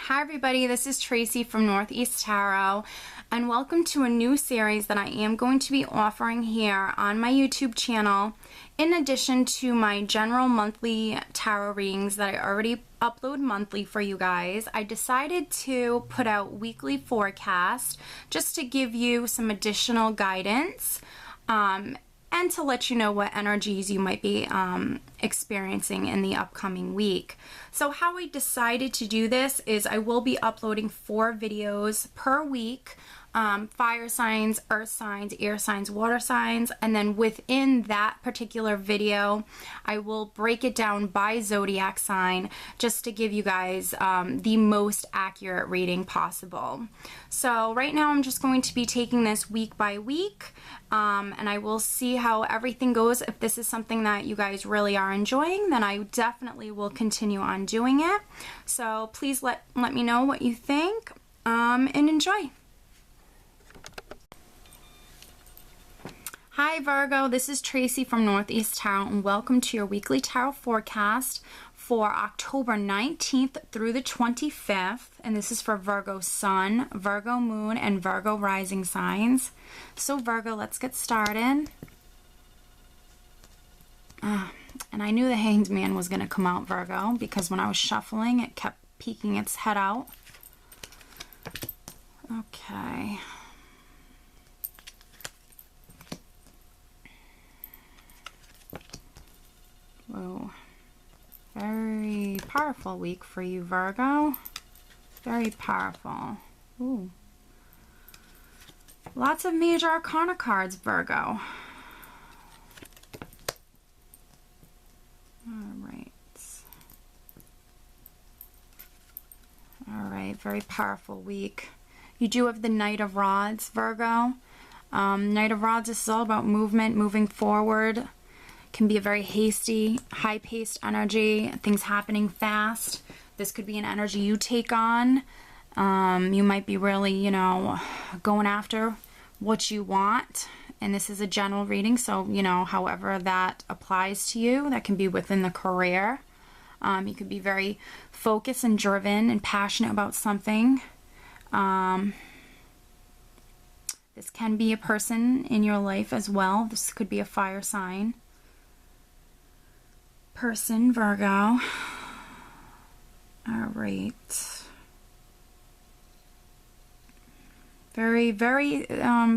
Hi everybody, this is Tracy from Northeast Tarot, and welcome to a new series that I am going to be offering here on my YouTube channel. In addition to my general monthly tarot readings that I already upload monthly for you guys, I decided to put out weekly forecasts just to give you some additional guidance and to let you know what energies you might be experiencing in the upcoming week. So how I decided to do this is I will be uploading 4 videos per week, fire signs, earth signs, air signs, water signs, and then within that particular video I will break it down by zodiac sign just to give you guys the most accurate reading possible. So right now I'm just going to be taking this week by week, and I will see how everything goes. If this is something that you guys really are enjoying, then I definitely will continue on doing it. So please let me know what you think, and enjoy. Hi Virgo, this is Tracy from Northeast Tarot, and welcome to your weekly tarot forecast for October 19th through the 25th, and this is for Virgo Sun, Virgo Moon, and Virgo Rising signs. So Virgo, let's get started. And I knew the Hanged Man was going to come out, Virgo, because when I was shuffling it kept peeking its head out. Okay. Whoa. Very powerful week for you, Virgo. Very powerful. Ooh. Lots of major arcana cards, Virgo. Alright, very powerful week. You do have the Knight of Rods, Virgo. Knight of Rods, this is all about movement, moving forward. Can be a very hasty, high-paced energy, things happening fast. This could be an energy you take on. You might be really, going after what you want. And this is a general reading, so, however that applies to you, that can be within the career. You could be very focused and driven and passionate about something. This can be a person in your life as well. This could be a fire sign person, Virgo. All right. Very, very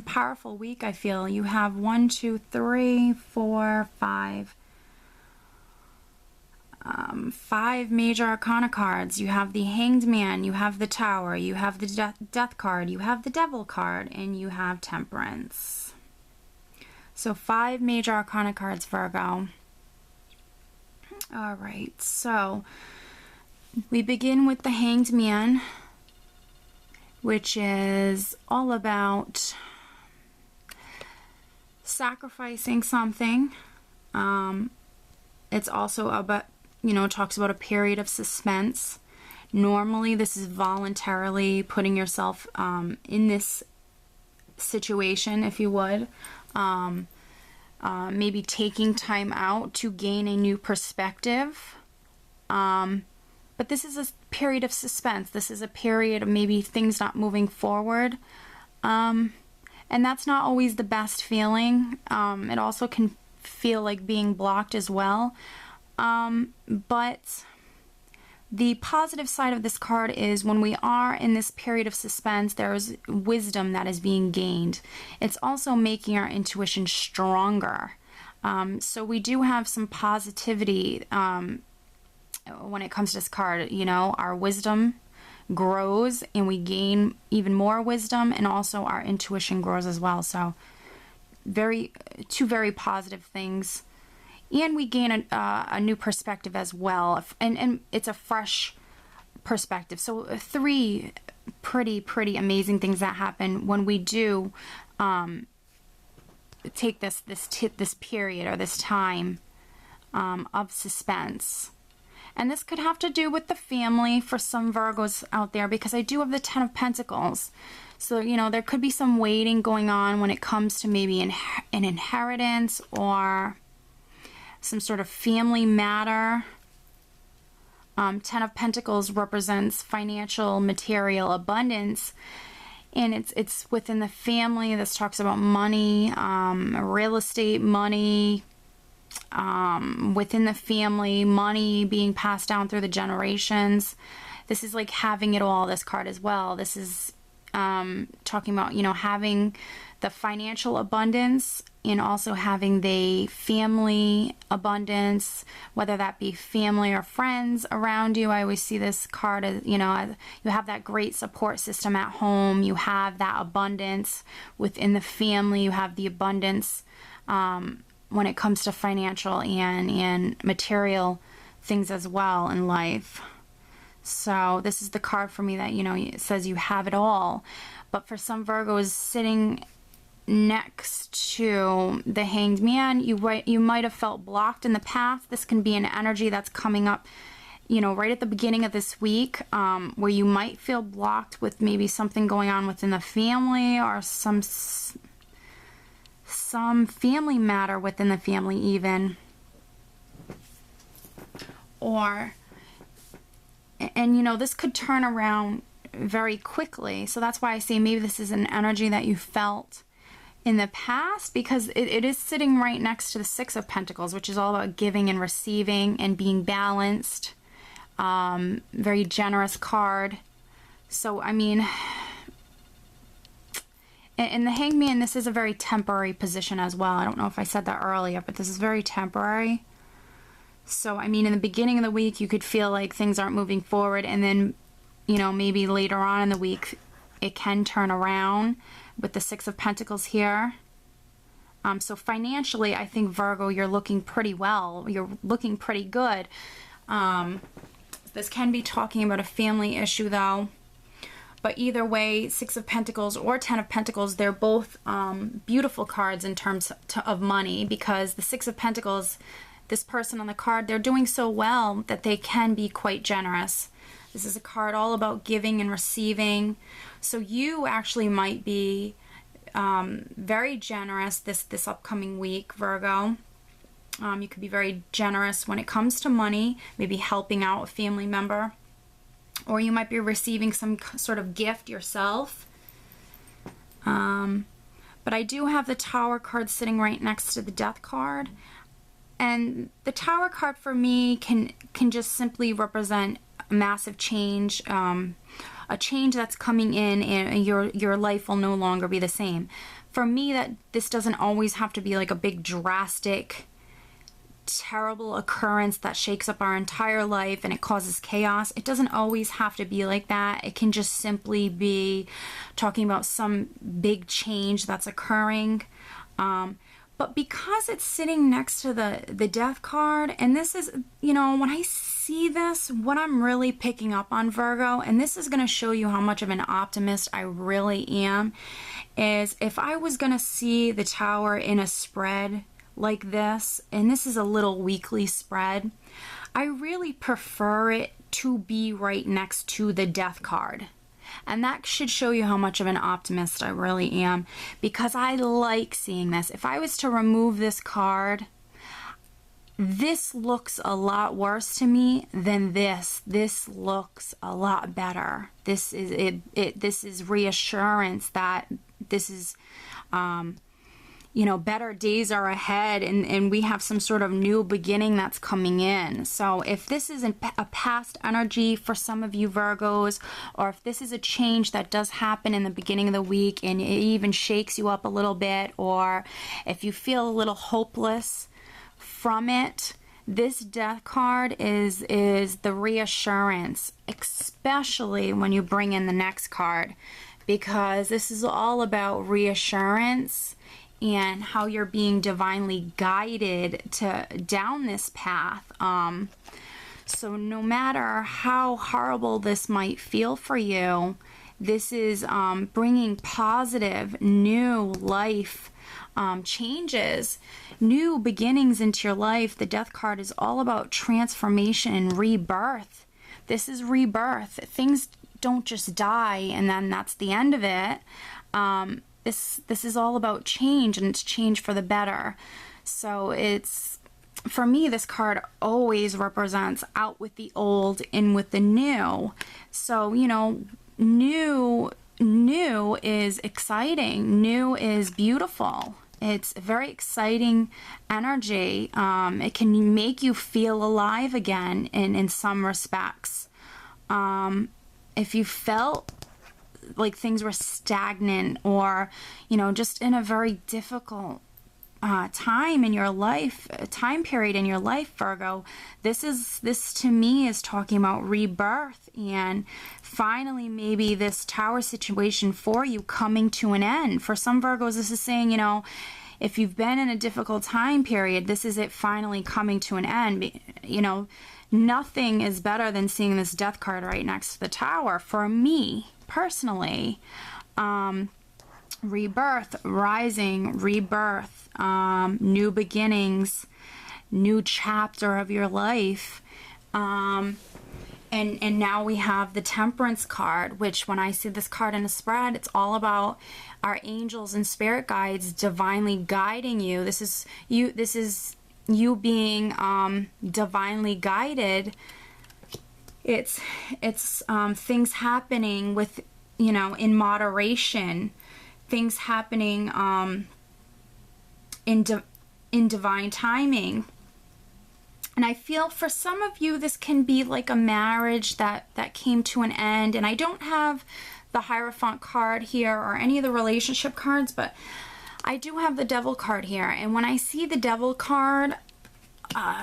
powerful week, I feel. You have 1, 2, 3, 4, 5. 5 major arcana cards. You have the Hanged Man, you have the Tower, you have the Death card, you have the Devil card, and you have Temperance. So 5 major arcana cards, Virgo. Alright, so we begin with the Hanged Man, which is all about sacrificing something. It's also about, talks about a period of suspense. Normally this is voluntarily putting yourself in this situation, if you would. Maybe taking time out to gain a new perspective. But this is a period of suspense. This is a period of maybe things not moving forward. And that's not always the best feeling. It also can feel like being blocked as well. But the positive side of this card is when we are in this period of suspense, there's wisdom that is being gained. It's also making our intuition stronger. So we do have some positivity when it comes to this card. Our wisdom grows and we gain even more wisdom, and also our intuition grows as well. So two very positive things. And we gain a new perspective as well, and it's a fresh perspective. So 3 pretty amazing things that happen when we do take this period or this time of suspense. And this could have to do with the family for some Virgos out there, because I do have the 10 of Pentacles. So, there could be some waiting going on when it comes to maybe an inheritance or some sort of family matter. Ten of Pentacles represents financial, material abundance, and it's within the family. This talks about money, real estate, money, within the family, money being passed down through the generations. This is like having it all, this card as well. This is talking about, you know, having the financial abundance and also having the family abundance, whether that be family or friends around you. I always see this card as, you know, you have that great support system at home. You have that abundance within the family. You have the abundance when it comes to financial and material things as well in life. So this is the card for me that, you know, it says you have it all. But for some Virgos sitting next to the Hanged Man, you might have felt blocked in the past. This can be an energy that's coming up, you know, right at the beginning of this week, where you might feel blocked with maybe something going on within the family, or some family matter within the family even. And you know, this could turn around very quickly. So that's why I say maybe this is an energy that you felt in the past, because it is sitting right next to the Six of Pentacles, which is all about giving and receiving and being balanced. Very generous card. So, I mean, and the Hanged Man, this is a very temporary position as well. I don't know if I said that earlier, but this is very temporary. So, I mean, in the beginning of the week, you could feel like things aren't moving forward, and then, you know, maybe later on in the week, it can turn around with the Six of Pentacles here. So financially, I think, Virgo, you're looking pretty well. You're looking pretty good. This can be talking about a family issue, though. But either way, Six of Pentacles or Ten of Pentacles, they're both beautiful cards in terms of money, because the Six of Pentacles, this person on the card, they're doing so well that they can be quite generous. This is a card all about giving and receiving. So you actually might be very generous this upcoming week, Virgo. You could be very generous when it comes to money, maybe helping out a family member. Or you might be receiving some sort of gift yourself. But I do have the Tower card sitting right next to the Death card. And the Tower card for me can just simply represent a massive change, a change that's coming in, and your life will no longer be the same. For me, that this doesn't always have to be like a big drastic, terrible occurrence that shakes up our entire life and it causes chaos. It doesn't always have to be like that. It can just simply be talking about some big change that's occurring. But because it's sitting next to the Death card, and this is, you know, when I see this, what I'm really picking up on, Virgo, and this is going to show you how much of an optimist I really am, is if I was going to see the Tower in a spread like this, and this is a little weekly spread, I really prefer it to be right next to the Death card. And that should show you how much of an optimist I really am, because I like seeing this. If I was to remove this card, this looks a lot worse to me than this. This looks a lot better. This is this is reassurance that this is you know, better days are ahead, and we have some sort of new beginning that's coming in. So if this is a past energy for some of you Virgos, or if this is a change that does happen in the beginning of the week and it even shakes you up a little bit, or if you feel a little hopeless from it, this Death card is the reassurance, especially when you bring in the next card, because this is all about reassurance and how you're being divinely guided down this path. So no matter how horrible this might feel for you, this is bringing positive, new life changes, new beginnings into your life. The Death card is all about transformation and rebirth. This is rebirth. Things don't just die and then that's the end of it. This is all about change, and it's change for the better. So it's for me, this card always represents out with the old, in with the new. So, you know, new is exciting. New is beautiful. It's a very exciting energy. It can make you feel alive again in some respects. If you felt like things were stagnant, or, you know, just in a very difficult time in your life, time period in your life, Virgo, this to me is talking about rebirth, and finally maybe this Tower situation for you coming to an end. For some Virgos, this is saying, you know, if you've been in a difficult time period, this is it finally coming to an end. You know, nothing is better than seeing this Death card right next to the Tower for me personally. Rebirth, rising, rebirth, new beginnings, new chapter of your life. And now we have the Temperance card, which when I see this card in a spread, it's all about our angels and spirit guides divinely guiding you. This is you being divinely guided. It's things happening with, you know, in moderation, things happening in divine timing. And I feel for some of you, this can be like a marriage that came to an end. And I don't have the Hierophant card here or any of the relationship cards, but I do have the Devil card here. And when I see the Devil card,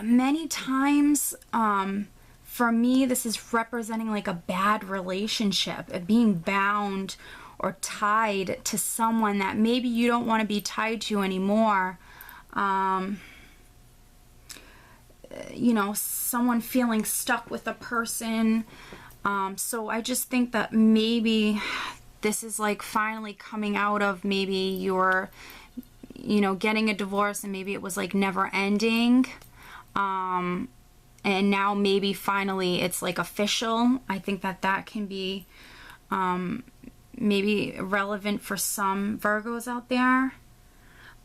many times, for me, this is representing like a bad relationship, being bound or tied to someone that maybe you don't want to be tied to anymore. You know, someone feeling stuck with a person. So I just think that maybe this is like finally coming out of maybe you're, you know, getting a divorce and maybe it was like never ending. And now maybe finally it's like official. I think that can be maybe relevant for some Virgos out there.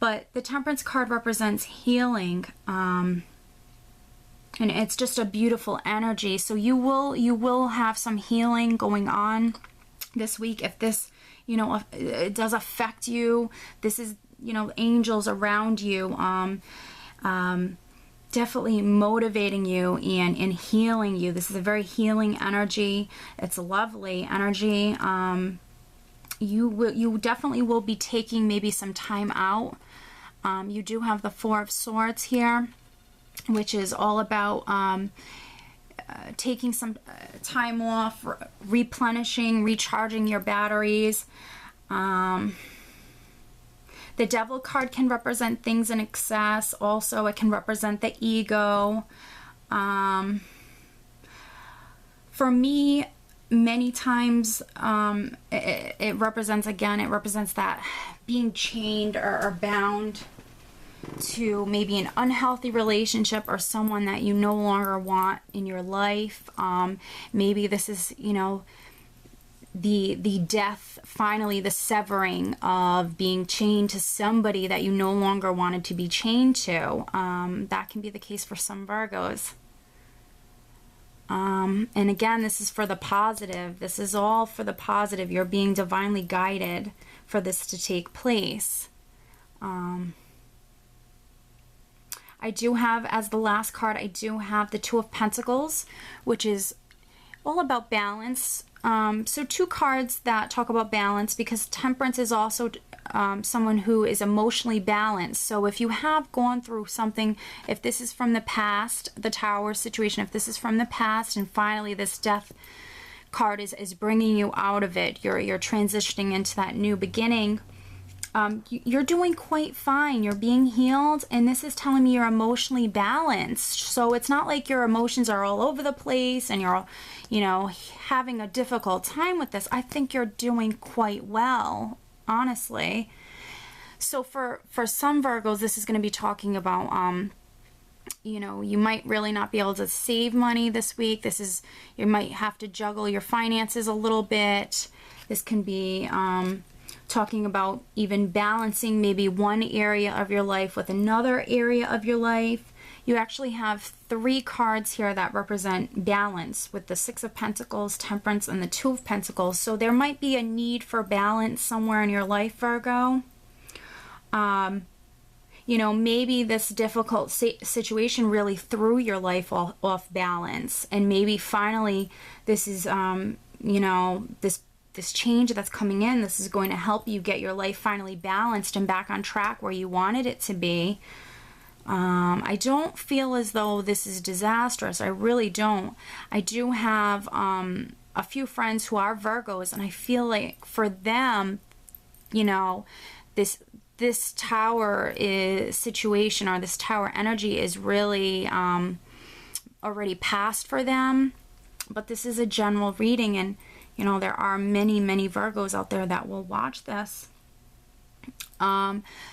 But the Temperance card represents healing. And it's just a beautiful energy. So you will have some healing going on this week. If this, you know, it does affect you, this is, you know, angels around you, definitely motivating you and healing you. This is a very healing energy. It's a lovely energy. You definitely will be taking maybe some time out. You do have the Four of Swords here, which is all about taking some time off, replenishing, recharging your batteries. The Devil card can represent things in excess. Also, it can represent the ego. For me, many times it represents, again, it represents that being chained or bound to maybe an unhealthy relationship or someone that you no longer want in your life. Maybe this is, you know, the death, finally the severing of being chained to somebody that you no longer wanted to be chained to. That can be the case for some Virgos. And again, this is for the positive. This is all for the positive. You're being divinely guided for this to take place. I do have, as the last card, I do have the Two of Pentacles, which is all about balance. So two cards that talk about balance, because Temperance is also someone who is emotionally balanced. So if you have gone through something, if this is from the past, the Tower situation, if this is from the past and finally this Death card is bringing you out of it, you're transitioning into that new beginning, you're doing quite fine. You're being healed, and this is telling me you're emotionally balanced. So it's not like your emotions are all over the place and you're, you know, having a difficult time with this. I think you're doing quite well, honestly. So for some Virgos, this is going to be talking about, you know, you might really not be able to save money this week. This is, you might have to juggle your finances a little bit. This can be talking about even balancing maybe one area of your life with another area of your life. You actually have 3 cards here that represent balance with the 6 of Pentacles, Temperance, and the 2 of Pentacles. So there might be a need for balance somewhere in your life, Virgo. You know, maybe this difficult situation really threw your life off balance. And maybe finally this is, you know, this change that's coming in, this is going to help you get your life finally balanced and back on track where you wanted it to be. I don't feel as though this is disastrous. I really don't. I do have a few friends who are Virgos, and I feel like for them, you know, this tower situation, or this tower energy, is really already past for them. But this is a general reading, and you know, there are many Virgos out there that will watch this.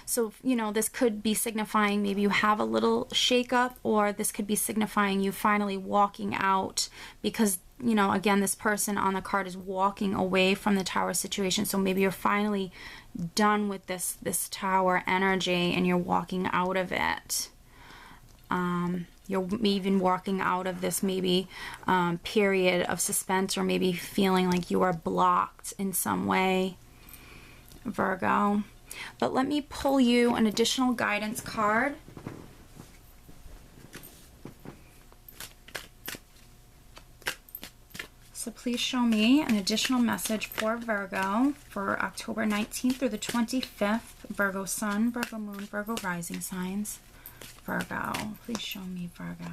So, you know, this could be signifying maybe you have a little shakeup, or this could be signifying you finally walking out, because, you know, again, this person on the card is walking away from the tower situation. So maybe you're finally done with this tower energy and you're walking out of it. You're even walking out of this maybe period of suspense, or maybe feeling like you are blocked in some way, Virgo. But let me pull you an additional guidance card. So please show me an additional message for Virgo for October 19th through the 25th. Virgo Sun, Virgo Moon, Virgo Rising signs. Virgo, please show me Virgo.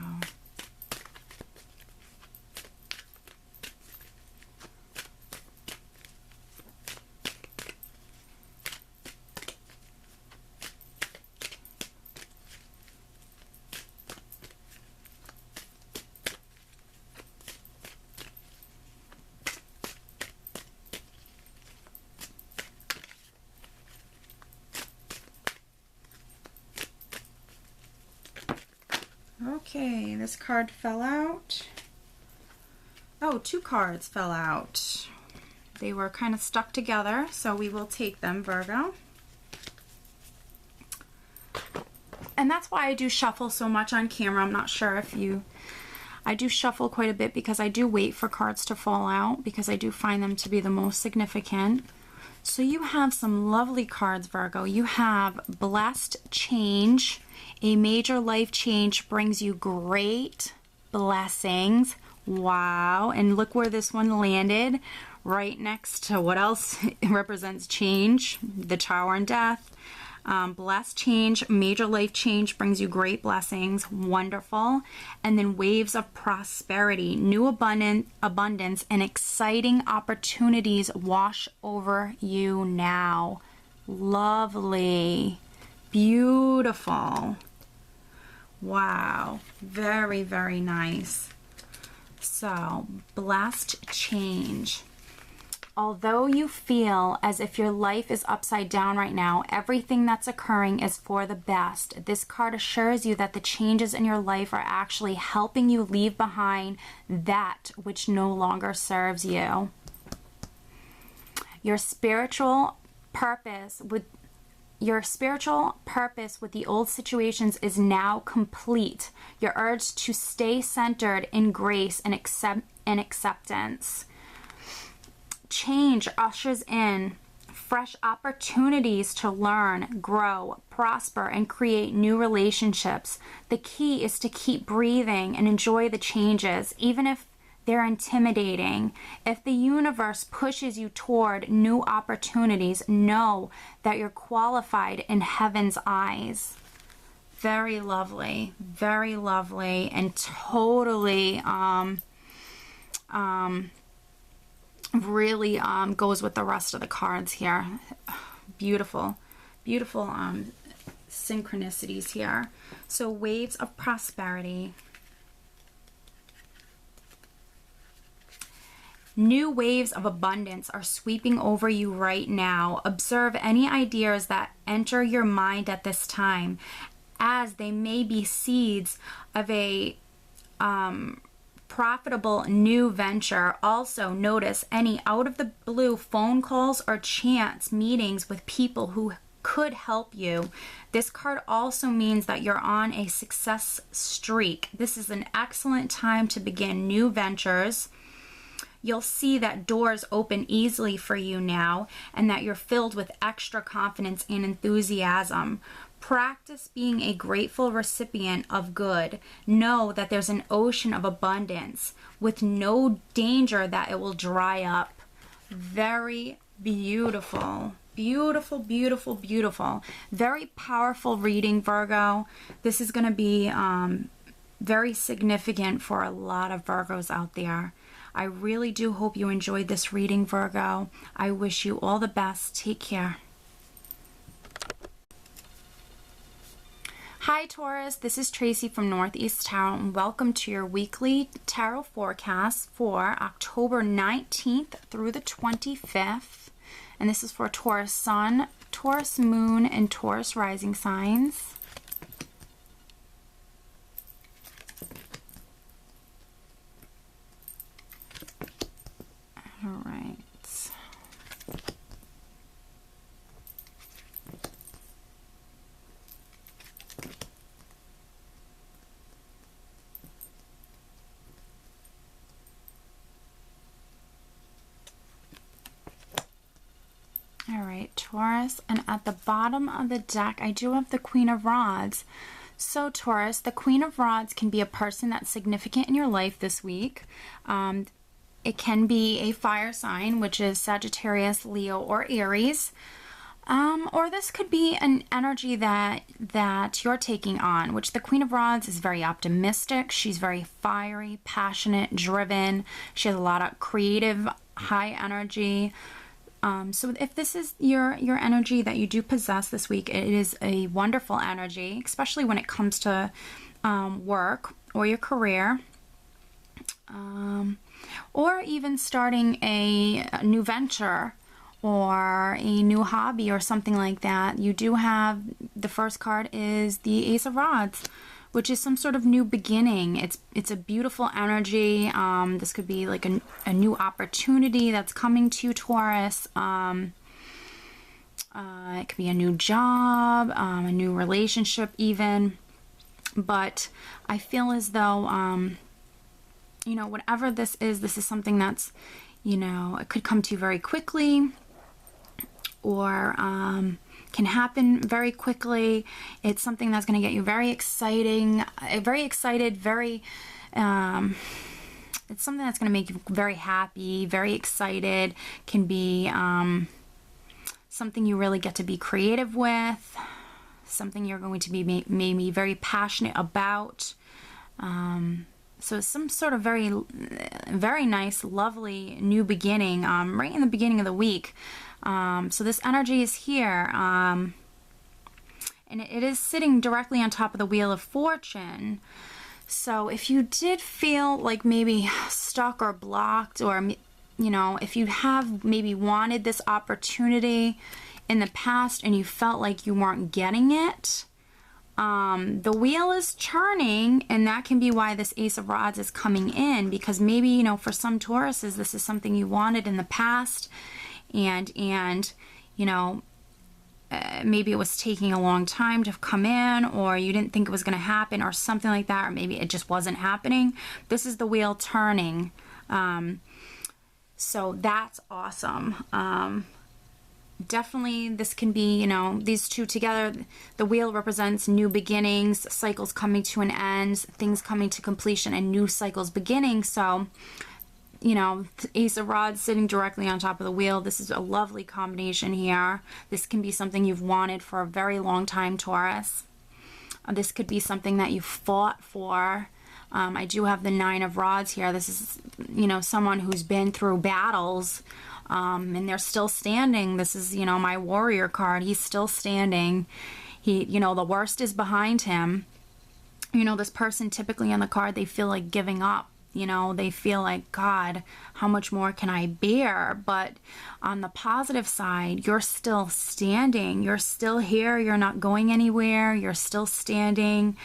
Okay, this card fell out. Oh, 2 cards fell out. They were kind of stuck together, so we will take them, Virgo. And that's why I do shuffle so much on camera. I'm not sure if I do shuffle quite a bit because I do wait for cards to fall out, because I do find them to be the most significant. So you have some lovely cards, Virgo. You have Blessed Change. A major life change brings you great blessings. Wow. And look where this one landed, right next to what else represents change, the Tower and Death. Blessed change, major life change brings you great blessings. Wonderful. And then waves of prosperity, new abundance, and exciting opportunities wash over you now. Lovely. Beautiful. Wow. Very, very nice. So, blessed change. Although you feel as if your life is upside down right now, everything that's occurring is for the best. This card assures you that the changes in your life are actually helping you leave behind that which no longer serves you. Your spiritual purpose with the old situations is now complete. Your urge to stay centered in grace and acceptance. Change ushers in fresh opportunities to learn, grow, prosper, and create new relationships. The key is to keep breathing and enjoy the changes, even if they're intimidating. If the universe pushes you toward new opportunities, know that you're qualified in heaven's eyes. Very lovely, and totally really goes with the rest of the cards here. Beautiful synchronicities here. So waves of prosperity. New waves of abundance are sweeping over you right now. Observe any ideas that enter your mind at this time, as they may be seeds of a profitable new venture. Also notice any out of the blue phone calls or chance meetings with people who could help you. This card also means that you're on a success streak. This is an excellent time to begin new ventures. You'll see that doors open easily for you now, and that you're filled with extra confidence and enthusiasm. Practice being a grateful recipient of good. Know that there's an ocean of abundance with no danger that it will dry up. Very beautiful. Beautiful, beautiful, beautiful. Very powerful reading, Virgo. This is going to be very significant for a lot of Virgos out there. I really do hope you enjoyed this reading, Virgo. I wish you all the best. Take care. Hi Taurus, this is Tracy from Northeast Tarot, and welcome to your weekly tarot forecast for October 19th through the 25th. And this is for Taurus Sun, Taurus Moon, and Taurus Rising signs. All right. All right, Taurus, and at the bottom of the deck, I do have the Queen of Rods. So, Taurus, the Queen of Rods can be a person that's significant in your life this week. It can be a fire sign, which is Sagittarius, Leo, or Aries. Or this could be an energy that you're taking on, which the Queen of Rods is very optimistic. She's very fiery, passionate, driven. She has a lot of creative, high energy. So if this is your energy that you do possess this week, it is a wonderful energy, especially when it comes to work or your career, or even starting a new venture or a new hobby or something like that. You do have, the first card is the Ace of Rods, which is some sort of new beginning. It's a beautiful energy. This could be like a new opportunity that's coming to you, Taurus. It could be a new job, a new relationship even. But I feel as though, you know, whatever this is something that's, you know, it could come to you very quickly, or can happen very quickly. It's something that's going to get you very excited, it's something that's going to make you very happy, very excited. Can be something you really get to be creative with, something you're going to be maybe very passionate about. So some sort of very nice, lovely new beginning right in the beginning of the week. So this energy is here, and it is sitting directly on top of the Wheel of Fortune. So if you did feel like maybe stuck or blocked, or, you know, if you have maybe wanted this opportunity in the past and you felt like you weren't getting it, the wheel is turning, and that can be why this Ace of Rods is coming in, because maybe, you know, for some Tauruses, this is something you wanted in the past, and you know, maybe it was taking a long time to come in, or you didn't think it was going to happen, or something like that, or maybe it just wasn't happening. This is the wheel turning. So that's awesome. Definitely this can be, you know, these two together. The wheel represents new beginnings, cycles coming to an end, things coming to completion, and new cycles beginning. So, you know, Ace of Rods sitting directly on top of the wheel. This is a lovely combination here. This can be something you've wanted for a very long time, Taurus. This could be something that you fought for. I do have the Nine of Rods here. This is, you know, someone who's been through battles, and they're still standing. This is, you know, my warrior card. He's still standing. He, you know, the worst is behind him. You know, this person typically on the card, they feel like giving up. You know, they feel like, God, how much more can I bear? But on the positive side, you're still standing. You're still here. You're not going anywhere. You're still standing.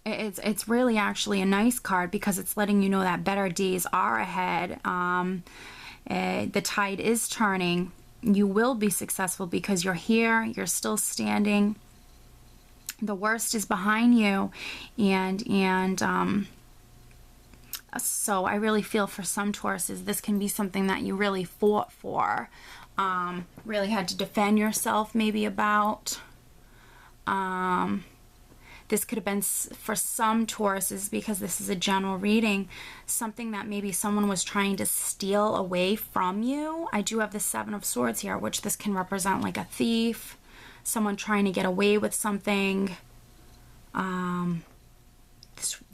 It's really actually a nice card, because it's letting you know that better days are ahead. The tide is turning. you will be successful because you're here, you're still standing. The worst is behind you, and so I really feel for some Tauruses, this can be something that you really fought for, really had to defend yourself maybe about. This could have been, for some Tauruses, because this is a general reading, something that maybe someone was trying to steal away from you. I do have the Seven of Swords here, which this can represent like a thief, someone trying to get away with something.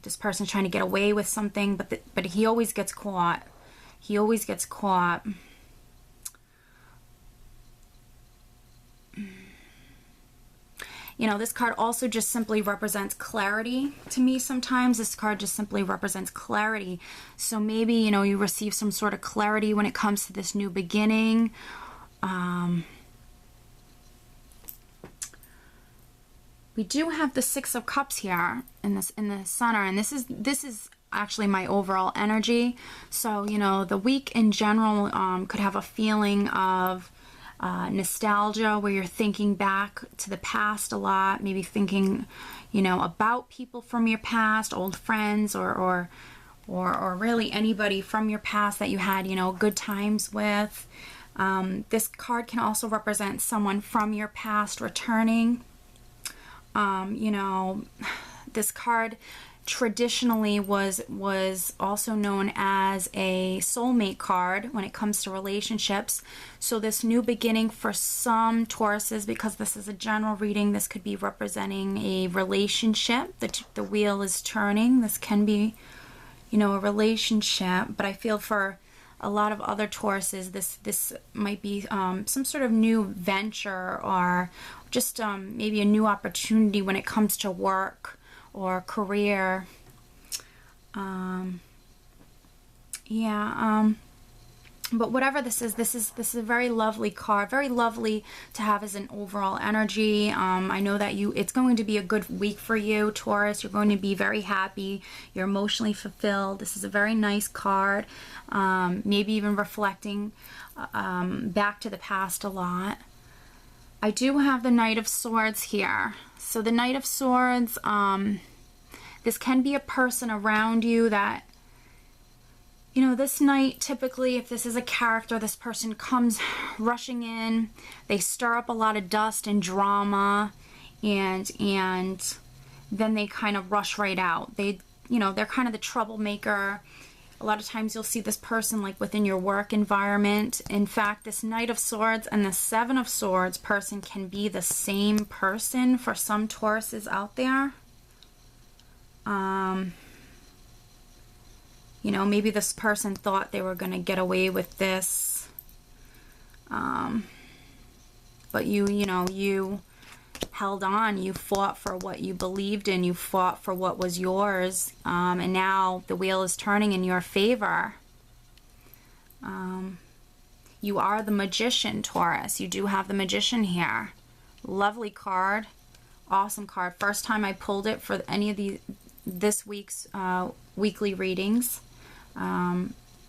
This person trying to get away with something, but he always gets caught. He always gets caught. You know, this card also just simply represents clarity to me sometimes. This card just simply represents clarity. So maybe, you know, you receive some sort of clarity when it comes to this new beginning. We do have the Six of Cups here in the center, and this is actually my overall energy. So, you know, the week in general could have a feeling of nostalgia, where you're thinking back to the past a lot, maybe thinking, you know, about people from your past, old friends, or really anybody from your past that you had, you know, good times with. This card can also represent someone from your past returning. You know, this card traditionally was also known as a soulmate card when it comes to relationships. So this new beginning for some Tauruses, because this is a general reading, this could be representing a relationship. The wheel is turning. This can be, you know, a relationship, but I feel for a lot of other Tauruses, this might be some sort of new venture, or just maybe a new opportunity when it comes to work or career. But whatever this is a very lovely card, very lovely to have as an overall energy. I know that it's going to be a good week for you, Taurus. You're going to be very happy. You're emotionally fulfilled. This is a very nice card. Maybe even reflecting back to the past a lot. I do have the Knight of Swords here. So the Knight of Swords, this can be a person around you that, you know, this knight, typically, if this is a character, this person comes rushing in. They stir up a lot of dust and drama, and then they kind of rush right out. They, you know, they're kind of the troublemaker. A lot of times you'll see this person like within your work environment. In fact, this Knight of Swords and the Seven of Swords person can be the same person for some Tauruses out there. You know, maybe this person thought they were going to get away with this. But you held on. You fought for what you believed in. You fought for what was yours. And now the wheel is turning in your favor. You are the Magician, Taurus. You do have the Magician here. Lovely card. Awesome card. First time I pulled it for any of this week's weekly readings.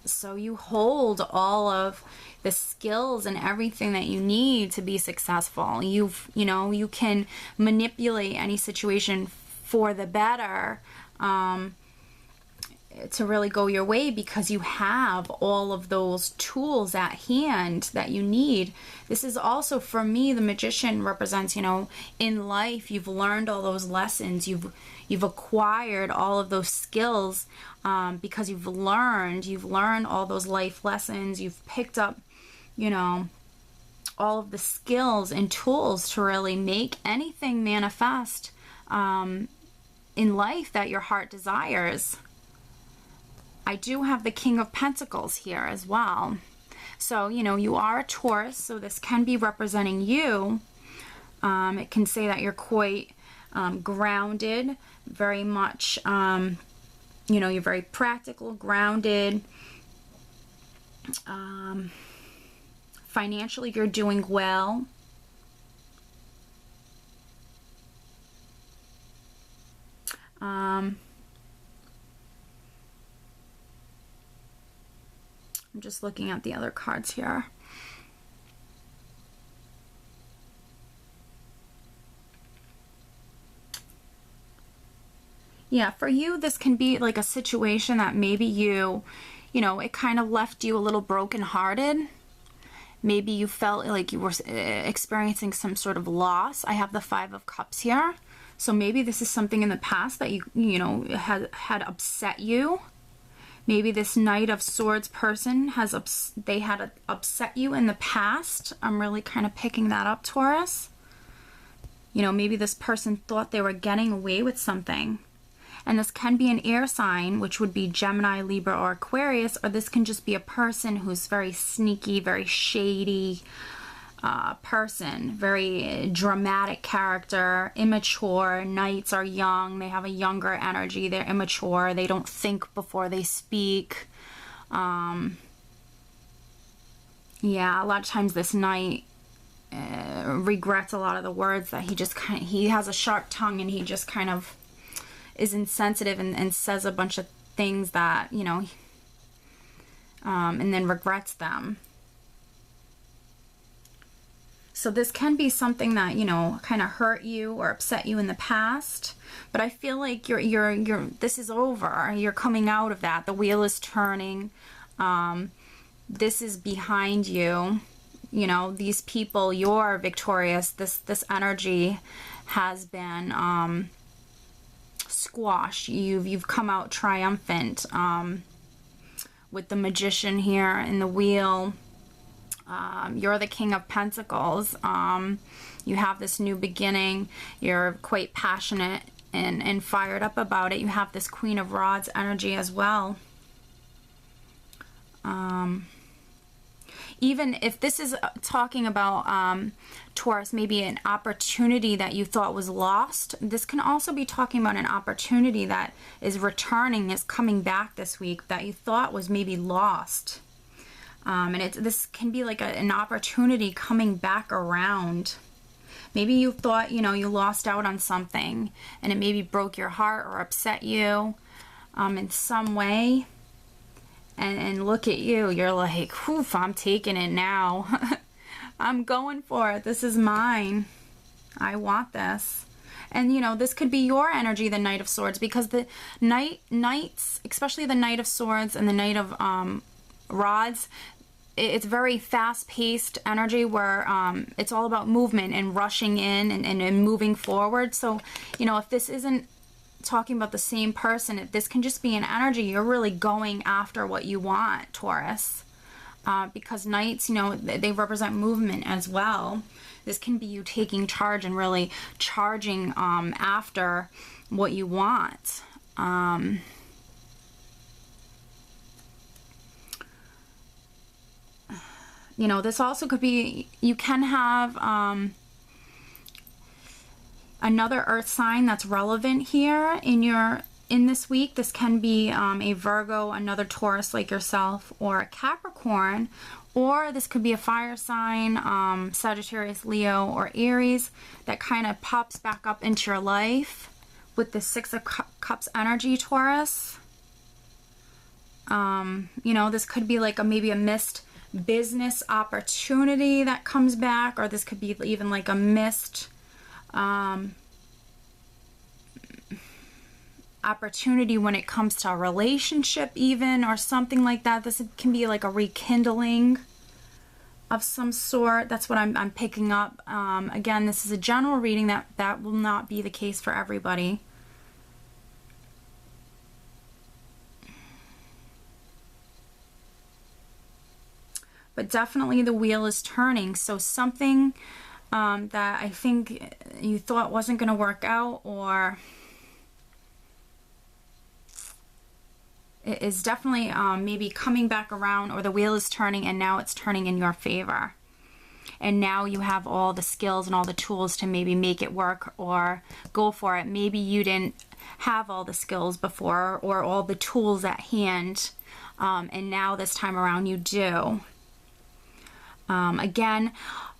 So you hold all of the skills and everything that you need to be successful. You can manipulate any situation for the better, to really go your way, because you have all of those tools at hand that you need. This is also, for me, the Magician represents, you know, in life you've learned all those lessons, you've acquired all of those skills, because you've learned all those life lessons. You've picked up, you know, all of the skills and tools to really make anything manifest in life that your heart desires. I do have the King of Pentacles here as well. So, you know, you are a Taurus, so this can be representing you. It can say that you're quite grounded, very much, you know, you're very practical, grounded. Financially, you're doing well. I'm just looking at the other cards here. Yeah, for you, this can be like a situation that maybe you know, it kind of left you a little brokenhearted. Maybe you felt like you were experiencing some sort of loss. I have the Five of Cups here. So maybe this is something in the past that you know, had upset you. Maybe this Knight of Swords person had upset you in the past. I'm really kind of picking that up, Taurus. You know, maybe this person thought they were getting away with something. And this can be an air sign, which would be Gemini, Libra, or Aquarius, or this can just be a person who's very sneaky, very shady person, very dramatic character, immature. Knights are young, they have a younger energy, they're immature, they don't think before they speak. Yeah, a lot of times this Knight regrets a lot of the words that he has a sharp tongue, and he just kind of is insensitive and says a bunch of things that, you know, and then regrets them. So this can be something that, you know, kind of hurt you or upset you in the past, but I feel like this is over. You're coming out of that. The wheel is turning. This is behind you. You know, these people, you're victorious. This energy has been squashed. You've come out triumphant. With the Magician here in the wheel, you're the King of Pentacles. You have this new beginning. You're quite passionate and fired up about it. You have this Queen of Rods energy as well. Even if this is talking about Taurus, maybe an opportunity that you thought was lost, this can also be talking about an opportunity that is returning, is coming back this week, that you thought was maybe lost. And this can be like an opportunity coming back around. Maybe you thought, you know, you lost out on something and it maybe broke your heart or upset you in some way. And look at you, you're like, oof, I'm taking it now. I'm going for it. This is mine. I want this. And, you know, this could be your energy, the Knight of Swords, because the Knights, especially the Knight of Swords and the Knight of Rods, it's very fast-paced energy where it's all about movement and rushing in and moving forward. So, you know, if this isn't talking about the same person, this can just be an energy. You're really going after what you want, Taurus, because Knights, you know, they represent movement as well. This can be you taking charge and really charging after what you want. You know, this also could be, you can have another earth sign that's relevant here in this week. This can be a Virgo, another Taurus like yourself, or a Capricorn, or this could be a fire sign, Sagittarius, Leo, or Aries, that kind of pops back up into your life with the Six of Cups energy, Taurus. You know, this could be like maybe a missed business opportunity that comes back, or this could be even like a missed opportunity when it comes to a relationship even, or something like that. This can be like a rekindling of some sort. That's what I'm picking up. Again, this is a general reading. That will not be the case for everybody. But definitely the wheel is turning. So something that I think you thought wasn't going to work out, or it is definitely maybe coming back around, or the wheel is turning and now it's turning in your favor. And now you have all the skills and all the tools to maybe make it work or go for it. Maybe you didn't have all the skills before or all the tools at hand, and now this time around you do. Again,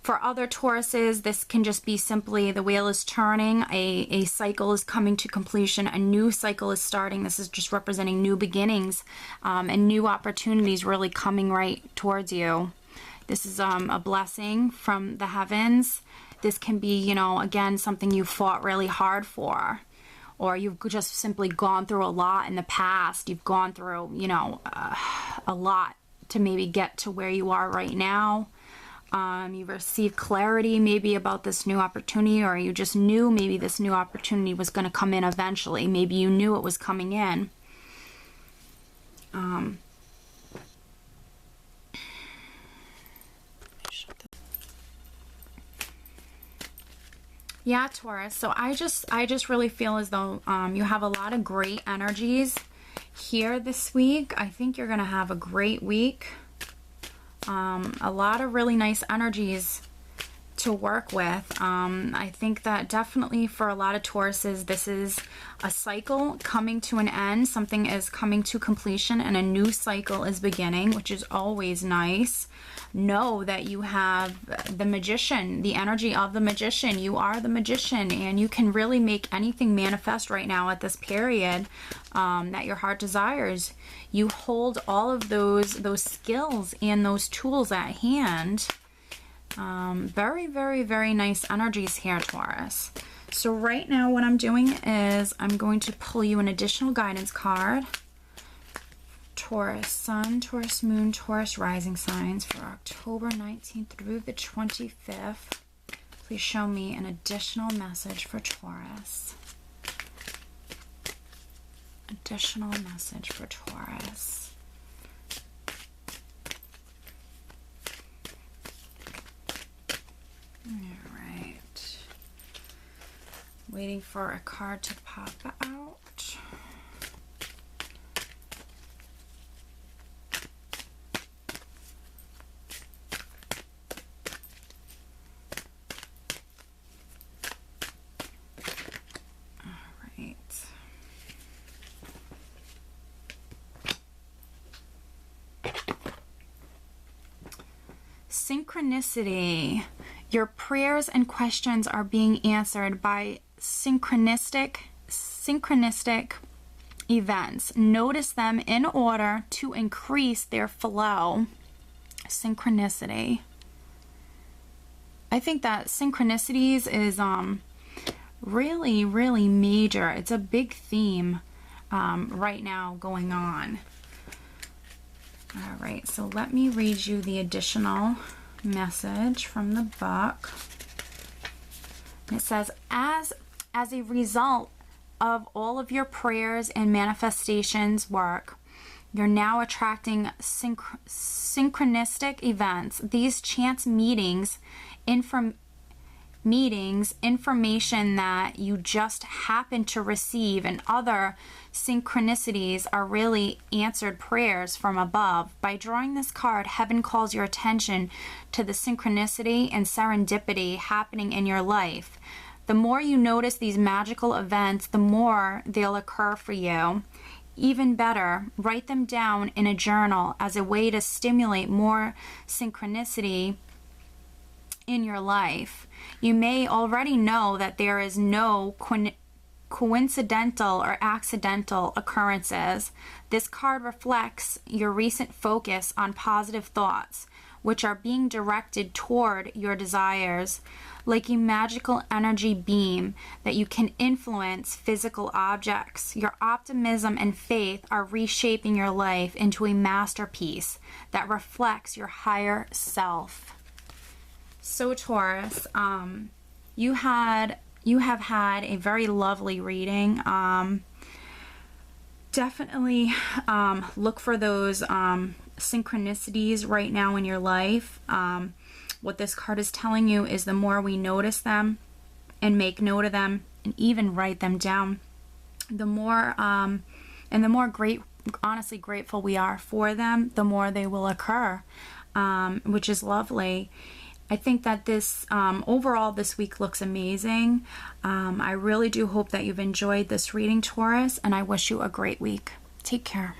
for other Tauruses, this can just be simply the wheel is turning, a cycle is coming to completion, a new cycle is starting. This is just representing new beginnings and new opportunities really coming right towards you. This is a blessing from the heavens. This can be, you know, again, something you fought really hard for, or you've just simply gone through a lot in the past. You've gone through, you know, a lot to maybe get to where you are right now. You've received clarity maybe about this new opportunity, or you just knew maybe this new opportunity was going to come in eventually. Maybe you knew it was coming in. Yeah, Taurus. So I just really feel as though you have a lot of great energies here this week. I think you're going to have a great week. A lot of really nice energies to work with. I think that definitely for a lot of Tauruses, this is a cycle coming to an end. Something is coming to completion and a new cycle is beginning, which is always nice. Know that you have the magician, the energy of the magician. You are the magician, and you can really make anything manifest right now at this period that your heart desires. You hold all of those skills and those tools at hand. Very, very, very nice energies here, Taurus. So right now what I'm doing is I'm going to pull you an additional guidance card. Taurus Sun, Taurus Moon, Taurus Rising signs for October 19th through the 25th. Please show me an additional message for Taurus. Additional message for Taurus. All right. Waiting for a card to pop out. Synchronicity. Your prayers and questions are being answered by synchronistic events. Notice them in order to increase their flow. Synchronicity. I think that synchronicities is really, really major. It's a big theme right now going on. All right, so let me read you the additional message from the book. It says, as a result of all of your prayers and manifestations work, you're now attracting synchronistic events. These chance meetings, information that you just happen to receive, and other synchronicities are really answered prayers from above. By drawing this card, heaven calls your attention to the synchronicity and serendipity happening in your life. The more you notice these magical events, the more they'll occur for you. Even better, write them down in a journal as a way to stimulate more synchronicity in your life. You may already know that there is no coincidental or accidental occurrences. This card reflects your recent focus on positive thoughts, which are being directed toward your desires. Like a magical energy beam that you can influence physical objects, your optimism and faith are reshaping your life into a masterpiece that reflects your higher self. So Taurus, you have had a very lovely reading. Definitely look for those synchronicities right now in your life. What this card is telling you is the more we notice them and make note of them and even write them down, the more honestly grateful we are for them, the more they will occur, which is lovely. I think that this overall this week looks amazing. I really do hope that you've enjoyed this reading, Taurus, and I wish you a great week. Take care.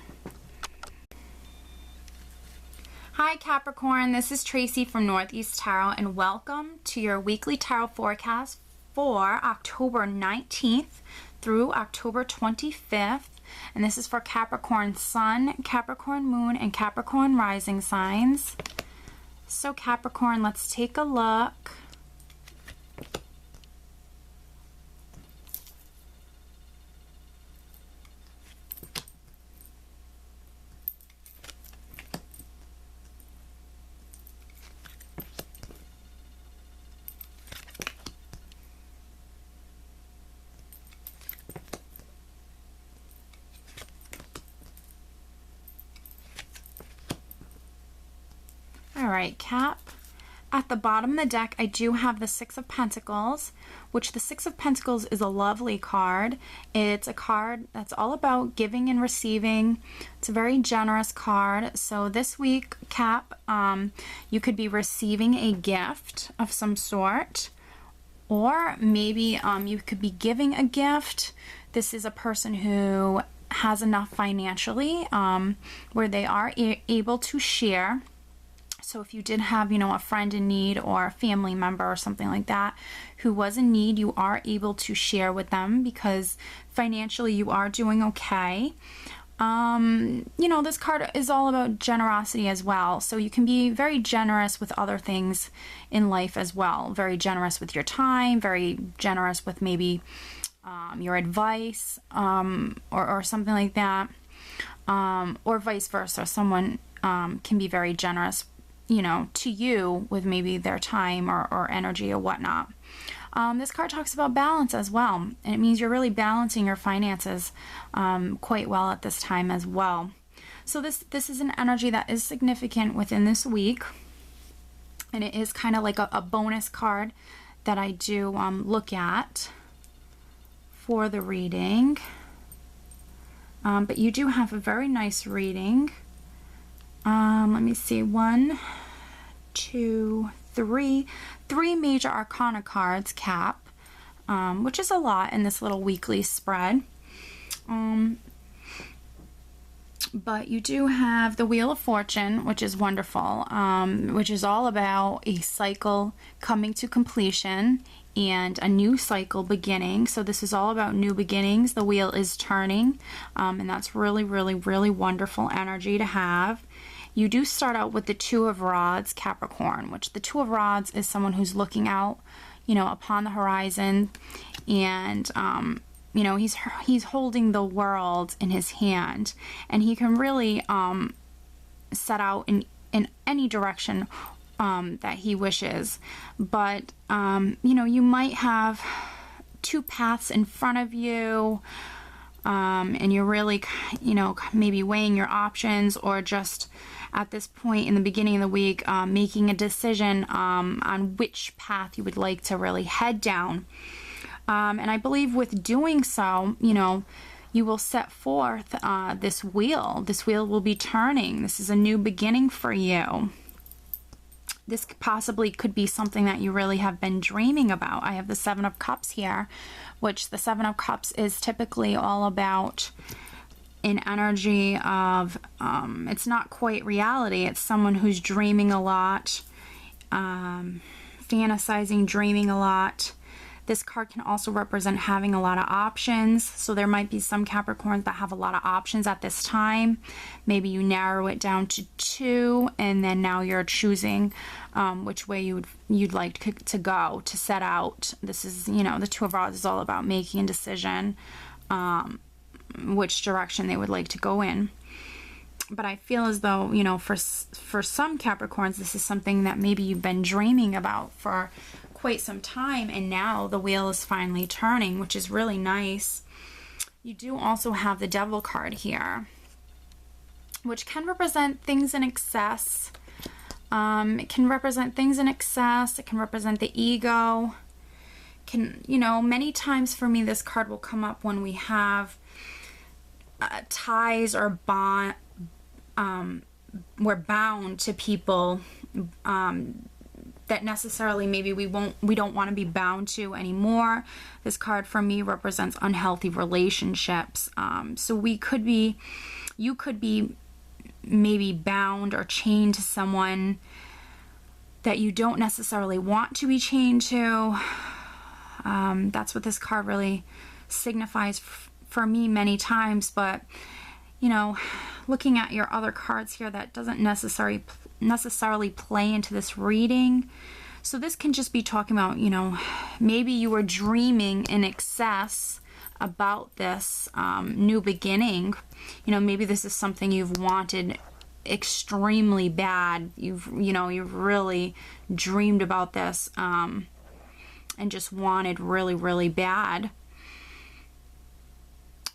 Hi Capricorn, this is Tracy from Northeast Tarot, and welcome to your weekly tarot forecast for October 19th through October 25th. And this is for Capricorn Sun, Capricorn Moon, and Capricorn Rising signs. So Capricorn, let's take a look. right, Cap. At the bottom of the deck, I do have the Six of Pentacles, which the Six of Pentacles is a lovely card. It's a card that's all about giving and receiving. It's a very generous card. So this week, Cap, you could be receiving a gift of some sort, or maybe you could be giving a gift. This is a person who has enough financially where they are able to share. So if you did have, you know, a friend in need or a family member or something like that who was in need, you are able to share with them because financially you are doing okay. You know, this card is all about generosity as well. So you can be very generous with other things in life as well. Very generous with your time, very generous with maybe your advice or something like that. Or vice versa. Someone can be very generous, you know, to you with maybe their time or energy or whatnot. This card talks about balance as well, and it means you're really balancing your finances quite well at this time as well. So this is an energy that is significant within this week, and it is kind of like a bonus card that I do look at for the reading. But you do have a very nice reading. Let me see, 1, 2, 3 major arcana cards, Cap, which is a lot in this little weekly spread. But you do have the Wheel of Fortune, which is wonderful, which is all about a cycle coming to completion and a new cycle beginning. So this is all about new beginnings. The wheel is turning, and that's really, really, really wonderful energy to have. You do start out with the Two of Rods, Capricorn, which the Two of Rods is someone who's looking out, you know, upon the horizon, and you know, he's holding the world in his hand, and he can really set out in any direction that he wishes. But you know, you might have two paths in front of you, and you're really, you know, maybe weighing your options, or just at this point in the beginning of the week making a decision on which path you would like to really head down. And I believe with doing so, you know, you will set forth this wheel. This wheel will be turning. This is a new beginning for you. This possibly could be something that you really have been dreaming about. I have the Seven of Cups here, which the Seven of Cups is typically all about an energy of, it's not quite reality. It's someone who's dreaming a lot, fantasizing, dreaming a lot. This card can also represent having a lot of options. So there might be some Capricorns that have a lot of options at this time. Maybe you narrow it down to 2, and then now you're choosing which way you'd like to go, to set out. This is, you know, the Two of Rods is all about making a decision, which direction they would like to go in. But I feel as though, you know, for some Capricorns, this is something that maybe you've been dreaming about for quite some time, and now the wheel is finally turning, which is really nice. You do also have the Devil card here, which can represent things in excess. It can represent things in excess. It can represent the ego. You know, many times for me, this card will come up when we have ties or bond. We're bound to people that necessarily maybe we don't want to be bound to anymore. This card for me represents unhealthy relationships. So you could be maybe bound or chained to someone that you don't necessarily want to be chained to. That's what this card really signifies for me many times. But, you know, looking at your other cards here, that doesn't necessarily play into this reading. So this can just be talking about, you know, maybe you were dreaming in excess about this new beginning. You know, maybe this is something you've wanted extremely bad. You've really dreamed about this and just wanted really, really bad.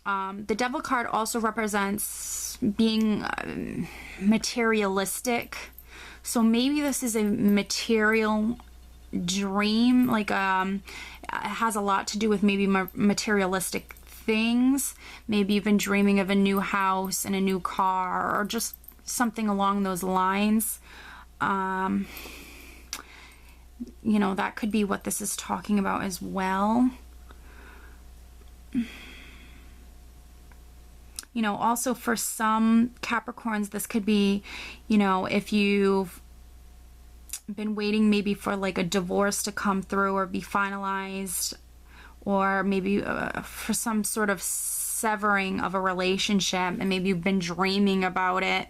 The Devil card also represents being materialistic. So maybe this is a material dream, like it has a lot to do with maybe materialistic things. Maybe you've been dreaming of a new house and a new car, or just something along those lines. You know, that could be what this is talking about as well. You know, also for some Capricorns, this could be, you know, if you've been waiting maybe for like a divorce to come through or be finalized, or maybe for some sort of severing of a relationship, and maybe you've been dreaming about it.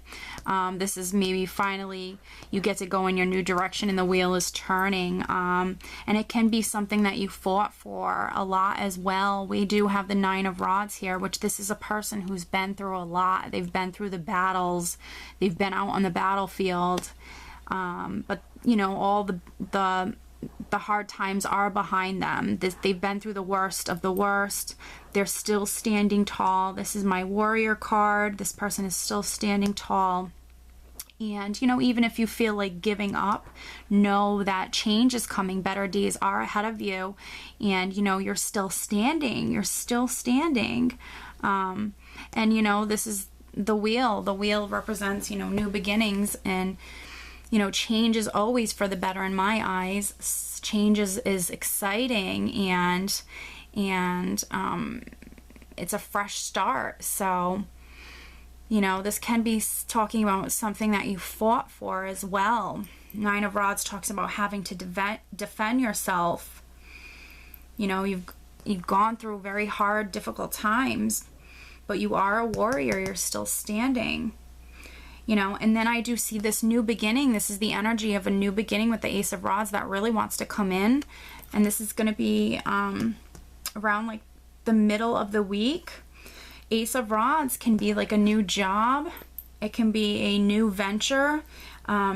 This is maybe finally you get to go in your new direction and the wheel is turning. And it can be something that you fought for a lot as well. We do have the Nine of Rods here, which this is a person who's been through a lot. They've been through the battles. They've been out on the battlefield. But you know, all the hard times are behind them. They've been through the worst of the worst. They're still standing tall. This is my Warrior card. This person is still standing tall. And, you know, even if you feel like giving up, know that change is coming. Better days are ahead of you. And, you know, you're still standing. You're still standing. And, you know, this is the wheel. The wheel represents, you know, new beginnings. And, you know, change is always for the better in my eyes. Change is exciting, and it's a fresh start. So, you know, this can be talking about something that you fought for as well. Nine of Rods talks about having to defend yourself. You know, you've gone through very hard, difficult times, but you are a warrior. You're still standing. You know, and then I do see this new beginning. This is the energy of a new beginning with the Ace of Rods that really wants to come in. And this is going to be around like the middle of the week. Ace of Rods can be like a new job. It can be a new venture.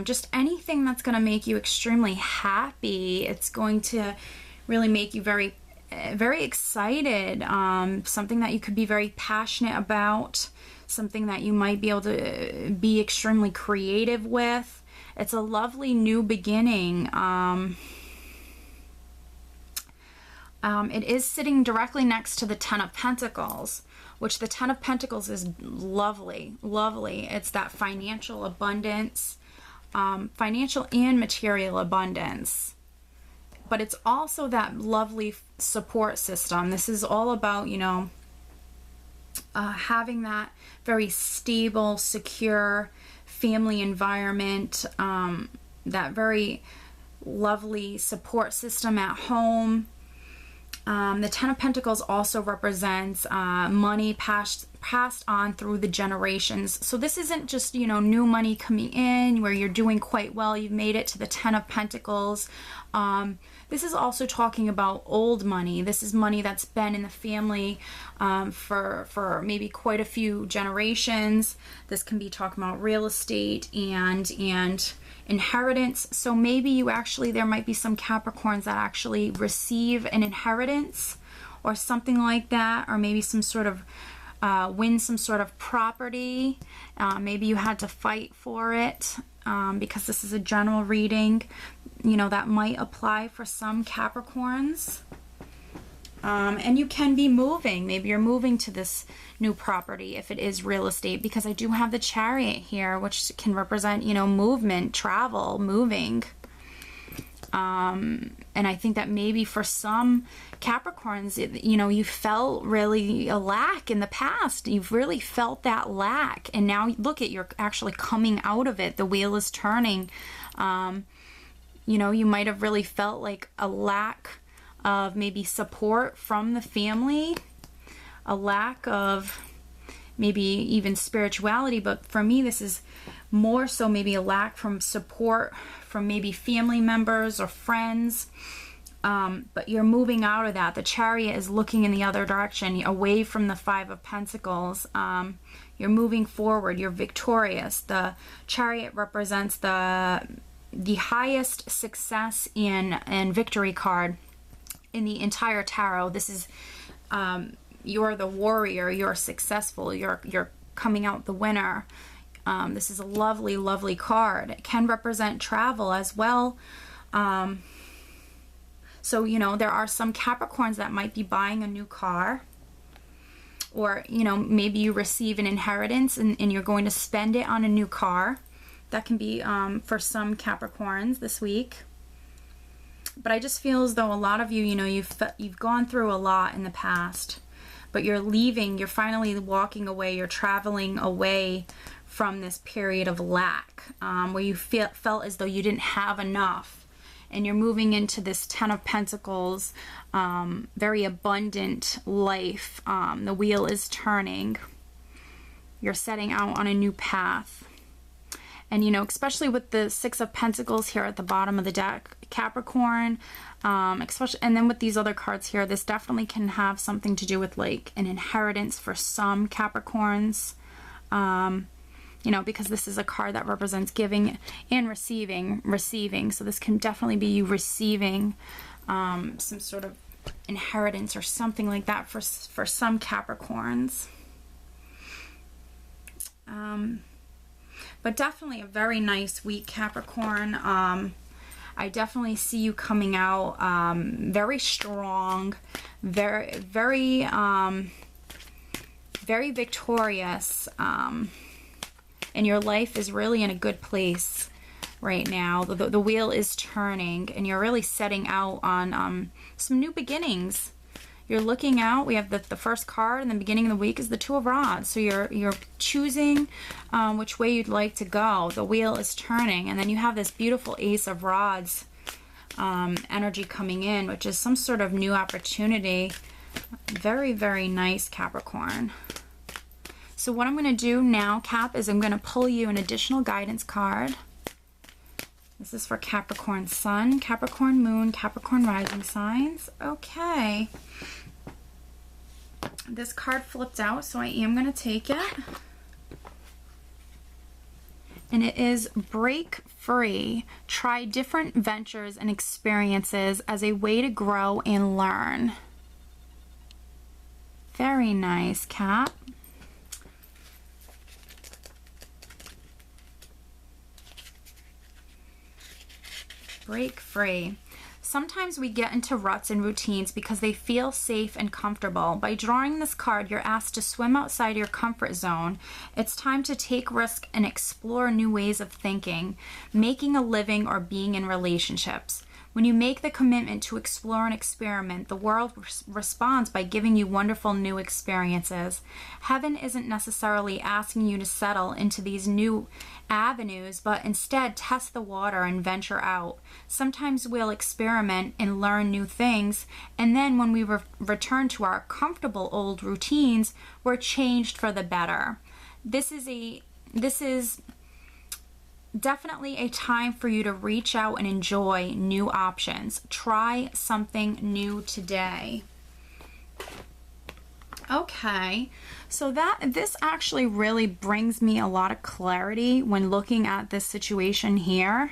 Just anything that's going to make you extremely happy. It's going to really make you very, very excited. Something that you could be very passionate about. Something that you might be able to be extremely creative with. It's a lovely new beginning. It is sitting directly next to the Ten of Pentacles, which the Ten of Pentacles is lovely, lovely. It's that financial abundance, financial and material abundance. But it's also that lovely support system. This is all about, you know, having that very stable, secure family environment, that very lovely support system at home. The Ten of Pentacles also represents money passed on through the generations. So this isn't just, you know, new money coming in where you're doing quite well. You've made it to the Ten of Pentacles. This is also talking about old money. This is money that's been in the family for maybe quite a few generations. This can be talking about real estate and inheritance. So maybe you actually, there might be some Capricorns that actually receive an inheritance or something like that, or maybe some sort of win some sort of property. Maybe you had to fight for it, because this is a general reading. You know, that might apply for some Capricorns. And you can be moving. Maybe you're moving to this new property if it is real estate, because I do have the Chariot here, which can represent, you know, movement, travel, moving. And I think that maybe for some Capricorns, you know, you felt really a lack in the past. You've really felt that lack. And now look at, you're actually coming out of it. The wheel is turning. You know, you might have really felt like a lack of maybe support from the family, a lack of maybe even spirituality. But for me, this is more so maybe a lack from support from maybe family members or friends. But you're moving out of that. The Chariot is looking in the other direction, away from the Five of Pentacles. You're moving forward. You're victorious. The Chariot represents the highest success and victory card in the entire tarot. This is you're the warrior. You're successful. You're coming out the winner. This is a lovely, lovely card. It can represent travel as well. So, you know, there are some Capricorns that might be buying a new car. Or, you know, maybe you receive an inheritance and you're going to spend it on a new car. That can be for some Capricorns this week. But I just feel as though a lot of you, you know, you've gone through a lot in the past. But you're leaving, you're finally walking away, you're traveling away from this period of lack, where you felt as though you didn't have enough. And you're moving into this Ten of Pentacles, very abundant life. The wheel is turning. You're setting out on a new path. And, you know, especially with the Six of Pentacles here at the bottom of the deck, Capricorn, especially, and then with these other cards here, this definitely can have something to do with like an inheritance for some Capricorns. You know, because this is a card that represents giving and receiving. So this can definitely be you receiving some sort of inheritance or something like that for some Capricorns. But definitely a very nice week, Capricorn. I definitely see you coming out very strong, very victorious. And your life is really in a good place right now. The wheel is turning, and you're really setting out on some new beginnings. You're looking out. We have the first card in the beginning of the week is the Two of Rods. So you're choosing which way you'd like to go. The wheel is turning, and then you have this beautiful Ace of Rods energy coming in, which is some sort of new opportunity. Very, very nice, Capricorn. So what I'm going to do now, Cap, is I'm going to pull you an additional guidance card. This is for Capricorn Sun, Capricorn Moon, Capricorn Rising signs. Okay. This card flipped out, so I am going to take it. And it is break free. Try different ventures and experiences as a way to grow and learn. Very nice, Cap. Break free. Sometimes we get into ruts and routines because they feel safe and comfortable. By drawing this card, you're asked to swim outside your comfort zone. It's time to take risk and explore new ways of thinking, making a living, or being in relationships. When you make the commitment to explore and experiment, the world responds by giving you wonderful new experiences. Heaven isn't necessarily asking you to settle into these new avenues, but instead test the water and venture out. Sometimes we'll experiment and learn new things, and then when we return to our comfortable old routines, we're changed for the better. This is definitely a time for you to reach out and enjoy new options. Try something new today. Okay, so this actually really brings me a lot of clarity when looking at this situation here.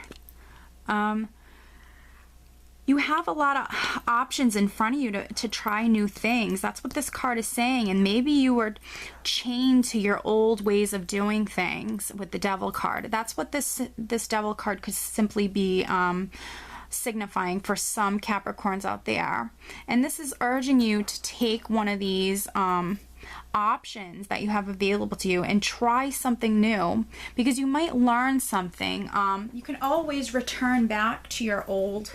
You have a lot of options in front of you to try new things. That's what this card is saying. And maybe you were chained to your old ways of doing things with the Devil card. That's what this Devil card could simply be signifying for some Capricorns out there. And this is urging you to take one of these options that you have available to you and try something new, because you might learn something. You can always return back to your old,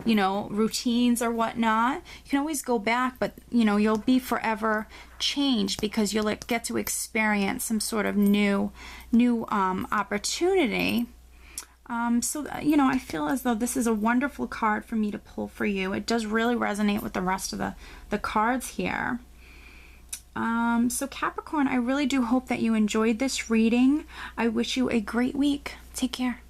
you know, routines or whatnot. You can always go back, but you know, you'll be forever changed because you'll get to experience some sort of new opportunity. So, you know, I feel as though this is a wonderful card for me to pull for you. It does really resonate with the rest of the cards here. So Capricorn, I really do hope that you enjoyed this reading. I wish you a great week. Take care.